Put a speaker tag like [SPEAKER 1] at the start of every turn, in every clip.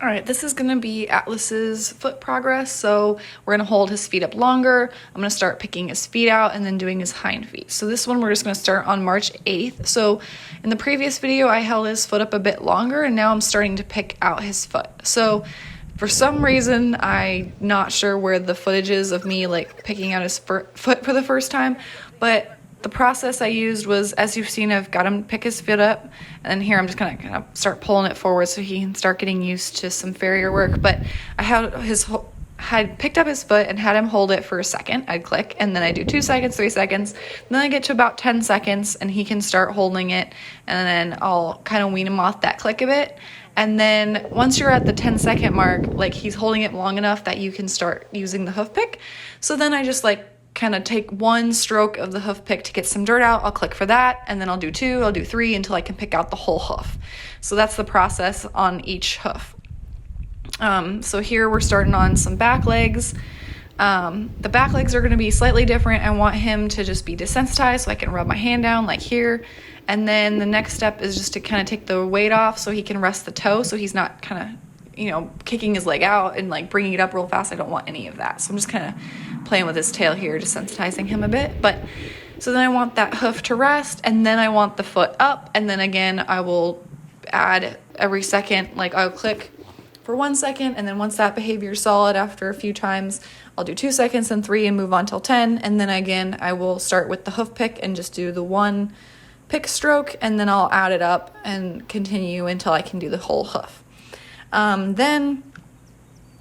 [SPEAKER 1] All right, this is gonna be Atlas's foot progress. So we're gonna hold his feet up longer. I'm gonna start picking his feet out and then doing his hind feet. So this one we're just gonna start on March 8th. So in the previous video, I held his foot up a bit longer and now I'm starting to pick out his foot. So for some reason, I'm not sure where the footage is of me like picking out his foot for the first time, but the process I used was, as you've seen, I've got him pick his foot up, and then here I'm just gonna kind of start pulling it forward so he can start getting used to some farrier work. But I had picked up his foot and had him hold it for a second. I'd click, and then I do 2 seconds, 3 seconds, then I get to about 10 seconds, and he can start holding it, and then I'll kind of wean him off that click a bit. And then once you're at the 10-second mark, like he's holding it long enough that you can start using the hoof pick. So then I just like kind of take one stroke of the hoof pick to get some dirt out. I'll click for that, and then I'll do 2, I'll do 3 until I can pick out the whole hoof. So that's the process on each hoof. So here we're starting on some back legs. The back legs are going to be slightly different. I want him to just be desensitized so I can rub my hand down like here. And then the next step is just to kind of take the weight off so he can rest the toe so he's not kind of, kicking his leg out and like bringing it up real fast. I don't want any of that. So I'm just kind of playing with his tail here, desensitizing him a bit. But so then I want that hoof to rest, and then I want the foot up, and then again I will add every second, like I'll click for 1 second, and then once that behavior is solid after a few times, I'll do 2 seconds and 3 and move on till 10, and then again I will start with the hoof pick and just do the 1 pick stroke, and then I'll add it up and continue until I can do the whole hoof. Then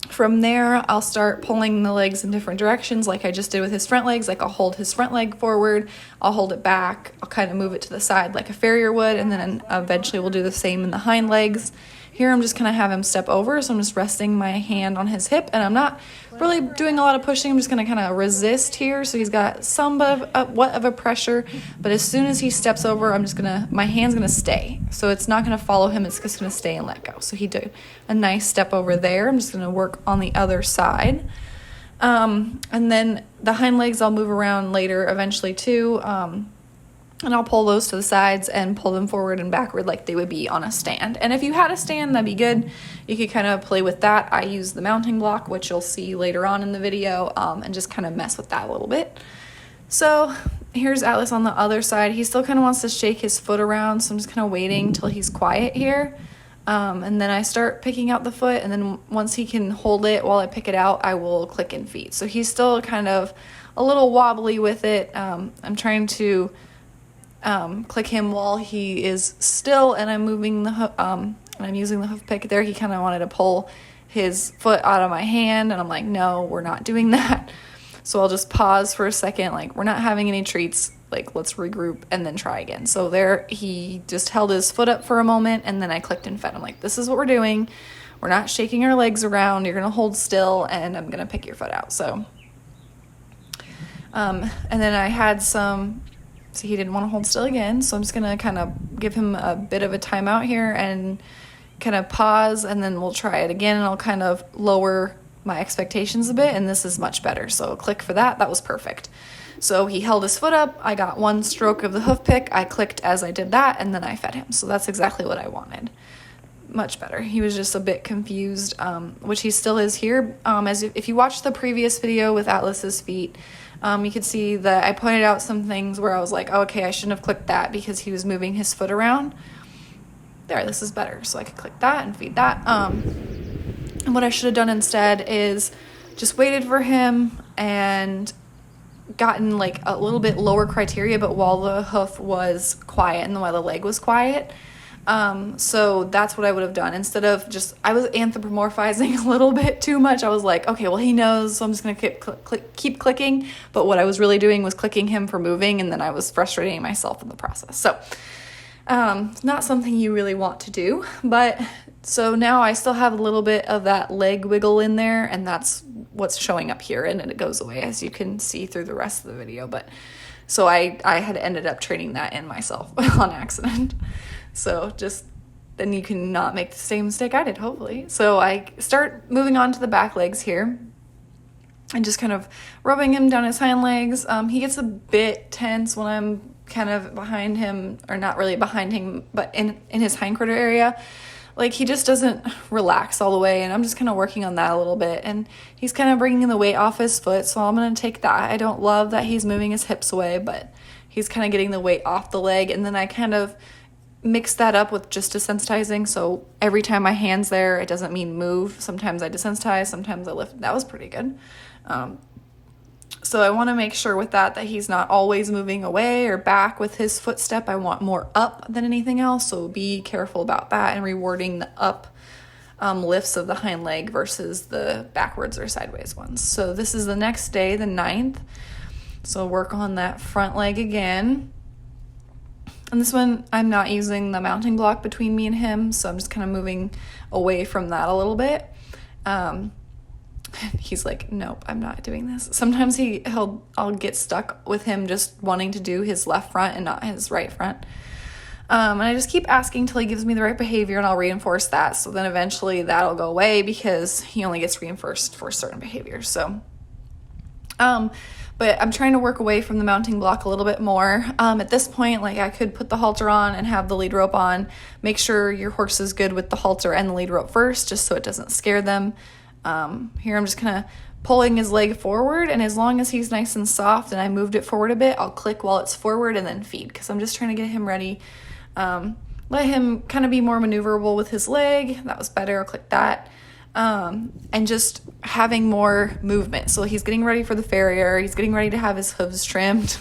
[SPEAKER 1] from there, I'll start pulling the legs in different directions like I just did with his front legs. Like I'll hold his front leg forward, I'll hold it back, I'll kind of move it to the side like a farrier would, and then eventually we'll do the same in the hind legs. Here I'm just gonna have him step over, so I'm just resting my hand on his hip, and I'm not really doing a lot of pushing. I'm just gonna kind of resist here, so he's got some what of a pressure, but as soon as he steps over, my hand's gonna stay. So it's not gonna follow him, it's just gonna stay and let go. So he did a nice step over there. I'm just gonna work on the other side. And then the hind legs I'll move around later eventually too. And I'll pull those to the sides and pull them forward and backward like they would be on a stand. And if you had a stand, that'd be good. You could kind of play with that. I use the mounting block, which you'll see later on in the video, and just kind of mess with that a little bit. So here's Atlas on the other side. He still kind of wants to shake his foot around, so I'm just kind of waiting till he's quiet here. And then I start picking out the foot, and then once he can hold it while I pick it out, I will click in feet. So he's still kind of a little wobbly with it. I'm trying to click him while he is still, and I'm moving I'm using the hoof pick there. He kind of wanted to pull his foot out of my hand, and I'm like, no, we're not doing that. So I'll just pause for a second, like we're not having any treats, like let's regroup and then try again. So there he just held his foot up for a moment, and then I clicked and fed him. Like, this is what we're doing. We're not shaking our legs around. You're gonna hold still, and I'm gonna pick your foot out. So and then I had so he didn't want to hold still again, so I'm just gonna kind of give him a bit of a timeout here and kind of pause, and then we'll try it again, and I'll kind of lower my expectations a bit, and this is much better. So click for that. That was perfect. So he held his foot up, I got 1 stroke of the hoof pick, I clicked as I did that, and then I fed him. So that's exactly what I wanted. Much better. He was just a bit confused, which he still is here. If you watched the previous video with Atlas's feet, you could see that I pointed out some things where I was like, oh, okay, I shouldn't have clicked that because he was moving his foot around. There, this is better. So I could click that and feed that. And what I should have done instead is just waited for him and gotten like a little bit lower criteria, but while the hoof was quiet and while the leg was quiet. So that's what I would have done instead of I was anthropomorphizing a little bit too much. I was like, okay, well, he knows, so I'm just going to keep clicking. But what I was really doing was clicking him for moving, and then I was frustrating myself in the process. So, not something you really want to do, but so now I still have a little bit of that leg wiggle in there, and that's what's showing up here, and it goes away as you can see through the rest of the video. But so I had ended up training that in myself on accident. So then you can not make the same mistake I did, hopefully. So I start moving on to the back legs here and just kind of rubbing him down his hind legs. He gets a bit tense when I'm kind of behind him, or not really behind him, but in his hind quarter area. like he just doesn't relax all the way, and I'm just kind of working on that a little bit. And he's kind of bringing the weight off his foot, so I'm going to take that. I don't love that he's moving his hips away, but he's kind of getting the weight off the leg. And then I kind of mix that up with just desensitizing, so every time my hand's there, it doesn't mean move. Sometimes I desensitize, sometimes I lift. That was pretty good. So I want to make sure with that he's not always moving away or back with his footstep. I want more up than anything else, so be careful about that and rewarding the up lifts of the hind leg versus the backwards or sideways ones. So this is the next day, the 9th. So work on that front leg again. And this one, I'm not using the mounting block between me and him, so I'm just kind of moving away from that a little bit. He's like, nope, I'm not doing this. Sometimes I'll get stuck with him just wanting to do his left front and not his right front. And I just keep asking till he gives me the right behavior, and I'll reinforce that. So then eventually that'll go away because he only gets reinforced for certain behaviors. So, but I'm trying to work away from the mounting block a little bit more. At this point, like I could put the halter on and have the lead rope on. Make sure your horse is good with the halter and the lead rope first, just so it doesn't scare them. Here I'm just kind of pulling his leg forward, and as long as he's nice and soft and I moved it forward a bit, I'll click while it's forward and then feed, because I'm just trying to get him ready. Let him kind of be more maneuverable with his leg. That was better. I'll click that. And just having more movement. So he's getting ready for the farrier. He's getting ready to have his hooves trimmed.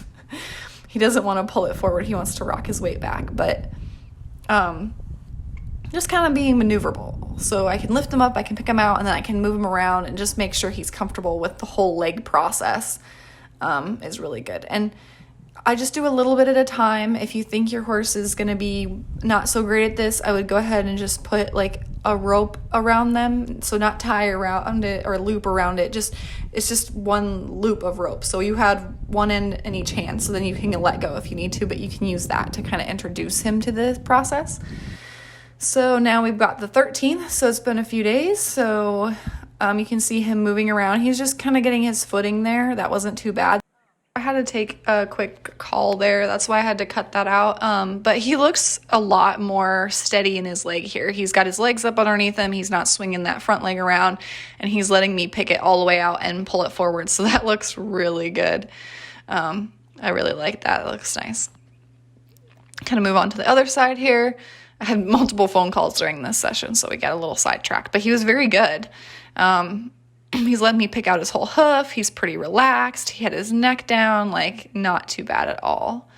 [SPEAKER 1] He doesn't want to pull it forward. He wants to rock his weight back, but just kind of being maneuverable. So I can lift him up, I can pick him out, and then I can move him around and just make sure he's comfortable with the whole leg process is really good. And I just do a little bit at a time. If you think your horse is going to be not so great at this, I would go ahead and just put like a rope around them. So not tie around it or loop around it. It's just one loop of rope. So you had one end in each hand. So then you can let go if you need to, but you can use that to kind of introduce him to the process. So now we've got the 13th. So it's been a few days. So you can see him moving around. He's just kind of getting his footing there. That wasn't too bad. I had to take a quick call there. That's why I had to cut that out. But he looks a lot more steady in his leg here. He's got his legs up underneath him. He's not swinging that front leg around, and he's letting me pick it all the way out and pull it forward. So that looks really good. I really like that. It looks nice. Kind of move on to the other side here. I had multiple phone calls during this session, so we got a little sidetracked, but he was very good. He's letting me pick out his whole hoof. He's pretty relaxed. He had his neck down, like not too bad at all.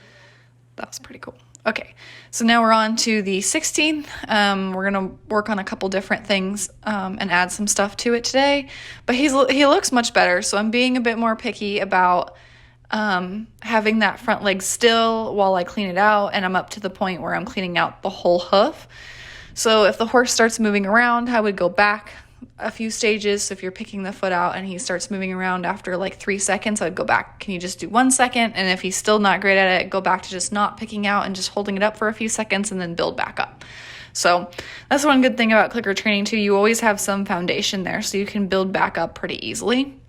[SPEAKER 1] That was pretty cool. Okay, so now we're on to the 16th. We're going to work on a couple different things and add some stuff to it today. But he looks much better, so I'm being a bit more picky about having that front leg still while I clean it out, and I'm up to the point where I'm cleaning out the whole hoof. So if the horse starts moving around, I would go back a few stages. So if you're picking the foot out and he starts moving around after like 3 seconds, I'd go back. Can you just do 1 second? And if he's still not great at it, go back to just not picking out and just holding it up for a few seconds and then build back up. So that's one good thing about clicker training too. You always have some foundation there, so you can build back up pretty easily.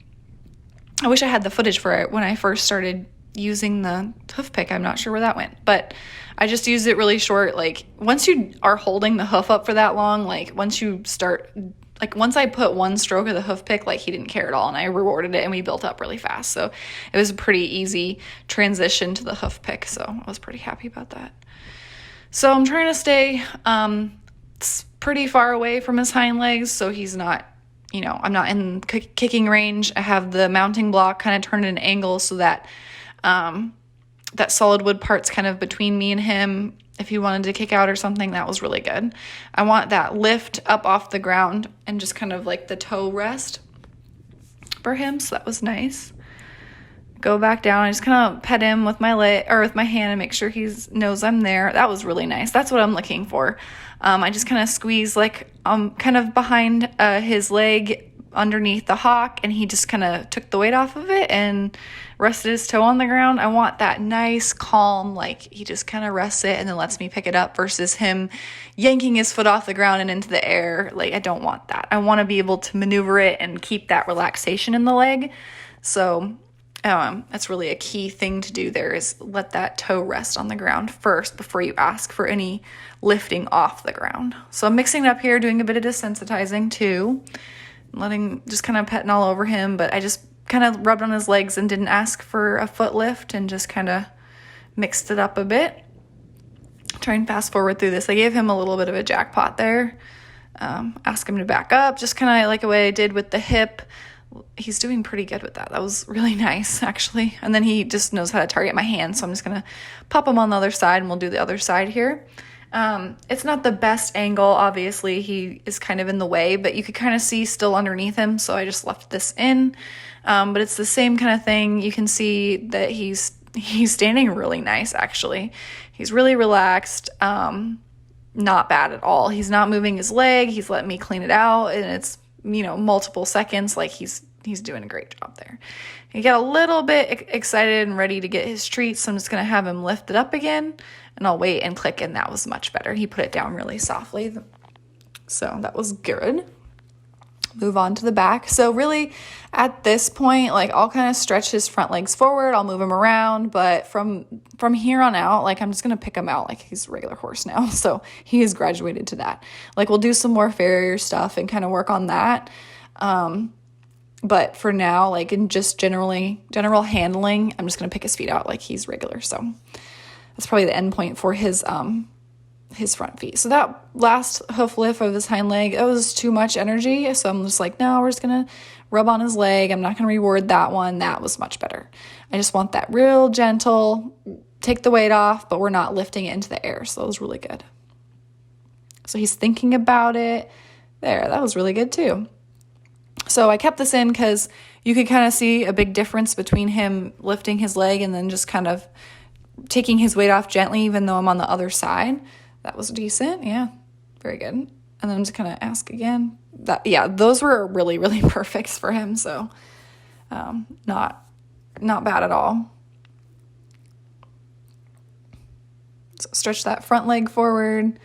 [SPEAKER 1] I wish I had the footage for it when I first started using the hoof pick. I'm not sure where that went, but I just used it really short. Like once you are holding the hoof up for that long, like once I put one stroke of the hoof pick, like he didn't care at all, and I rewarded it and we built up really fast. So it was a pretty easy transition to the hoof pick. So I was pretty happy about that. So I'm trying to stay pretty far away from his hind legs, so he's not, I'm not in kicking range. I have the mounting block kind of turned at an angle so that that solid wood part's kind of between me and him. If he wanted to kick out or something, that was really good. I want that lift up off the ground and just kind of like the toe rest for him. So that was nice. Go back down. I just kind of pet him with my leg or with my hand and make sure he knows I'm there. That was really nice. That's what I'm looking for. I just kind of squeeze like kind of behind his leg underneath the hock, and he just kind of took the weight off of it and rested his toe on the ground. I want that nice, calm, like he just kind of rests it and then lets me pick it up versus him yanking his foot off the ground and into the air. Like I don't want that. I want to be able to maneuver it and keep that relaxation in the leg. So That's really a key thing to do there, is let that toe rest on the ground first before you ask for any lifting off the ground. So I'm mixing it up here, doing a bit of desensitizing too, just kind of petting all over him, but I just kind of rubbed on his legs and didn't ask for a foot lift and just kind of mixed it up a bit. Try and fast forward through this. I gave him a little bit of a jackpot there. Ask him to back up, just kind of like the way I did with the hip. He's doing pretty good with that. That was really nice, actually. And then he just knows how to target my hand, so I'm just going to pop him on the other side, and we'll do the other side here. It's not the best angle, obviously. He is kind of in the way, but you could kind of see still underneath him, so I just left this in. But it's the same kind of thing. You can see that he's standing really nice, actually. He's really relaxed. Not bad at all. He's not moving his leg. He's letting me clean it out, and it's, multiple seconds. Like, he's doing a great job there. He got a little bit excited and ready to get his treat, so I'm just going to have him lift it up again, and I'll wait and click, and that was much better. He put it down really softly, so that was good. Move on to the back. So really, at this point, like, I'll kind of stretch his front legs forward. I'll move him around, but from here on out, like, I'm just going to pick him out like he's a regular horse now. So he has graduated to that. Like, we'll do some more farrier stuff and kind of work on that. But for now, like, in just general handling, I'm just going to pick his feet out like he's regular. So that's probably the end point for his front feet. So that last hoof lift of his hind leg, that was too much energy. So I'm just like, no, we're just going to rub on his leg. I'm not going to reward that one. That was much better. I just want that real gentle, take the weight off, but we're not lifting it into the air. So that was really good. So he's thinking about it. There, that was really good too. So I kept this in because you could kind of see a big difference between him lifting his leg and then just kind of taking his weight off gently, even though I'm on the other side. That was decent. Yeah, very good. And then I'm just going to ask again. Those were really, really perfect for him. So not bad at all. So stretch that front leg forward.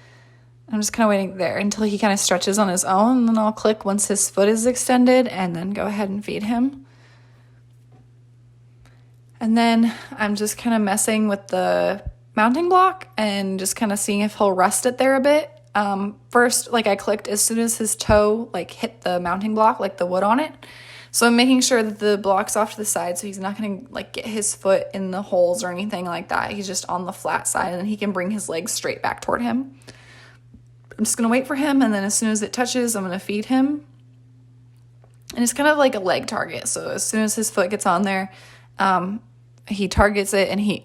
[SPEAKER 1] I'm just kind of waiting there until he kind of stretches on his own. And then I'll click once his foot is extended and then go ahead and feed him. And then I'm just kind of messing with the mounting block and just kind of seeing if he'll rest it there a bit. First, like, I clicked as soon as his toe like hit the mounting block, like the wood on it. So I'm making sure that the block's off to the side, so he's not going to like get his foot in the holes or anything like that. He's just on the flat side, and then he can bring his legs straight back toward him. I'm just going to wait for him, and then as soon as it touches, I'm going to feed him. And it's kind of like a leg target. So as soon as his foot gets on there, he targets it, and he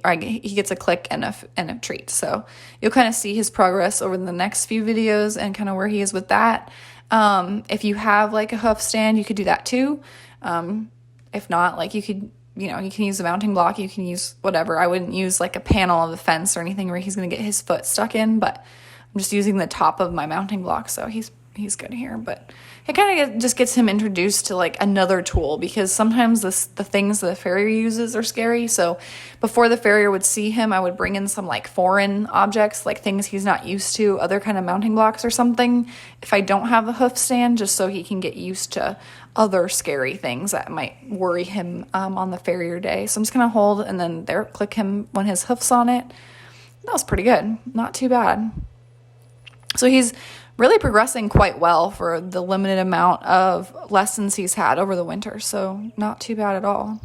[SPEAKER 1] gets a click and a treat. So you'll kind of see his progress over the next few videos and kind of where he is with that. If you have like a hoof stand, you could do that too. If not, like, you can use a mounting block, you can use whatever. I wouldn't use like a panel of the fence or anything where he's going to get his foot stuck in, but I'm just using the top of my mounting block. So he's good here, but it kind of just gets him introduced to like another tool, because sometimes the things the farrier uses are scary. So before the farrier would see him, I would bring in some like foreign objects, like things he's not used to, other kind of mounting blocks or something, if I don't have a hoof stand, just so he can get used to other scary things that might worry him on the farrier day. So I'm just going to hold and then there, click him when his hoof's on it. That was pretty good. Not too bad. So he's really progressing quite well for the limited amount of lessons he's had over the winter. So not too bad at all.